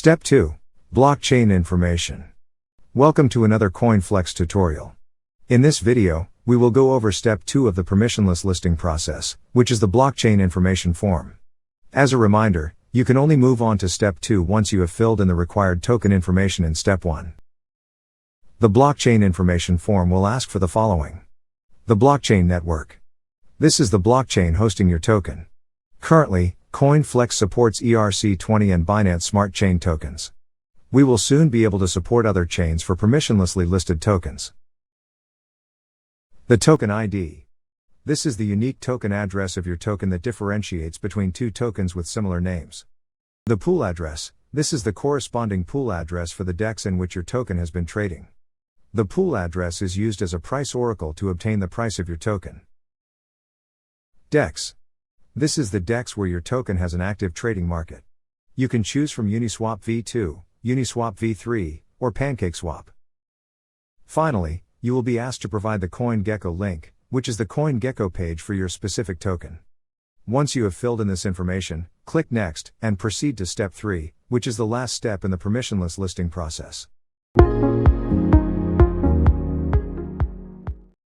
Step 2. Blockchain information. Welcome to another CoinFLEX tutorial. In this video, we will go over Step 2 of the permissionless listing process, which is the blockchain information form. As a reminder, you can only move on to Step 2 once you have filled in the required token information in Step 1. The blockchain information form will ask for the following. The blockchain network. This is the blockchain hosting your token. Currently, CoinFLEX supports ERC20 and Binance Smart Chain tokens. We will soon be able to support other chains for permissionlessly listed tokens. The token ID. This is the unique token address of your token that differentiates between two tokens with similar names. The pool address. This is the corresponding pool address for the DEX in which your token has been trading. The pool address is used as a price oracle to obtain the price of your token. DEX. This is the DEX where your token has an active trading market. You can choose from Uniswap V2, Uniswap V3, or PancakeSwap. Finally, you will be asked to provide the CoinGecko link, which is the CoinGecko page for your specific token. Once you have filled in this information, click Next, and proceed to Step 3, which is the last step in the permissionless listing process.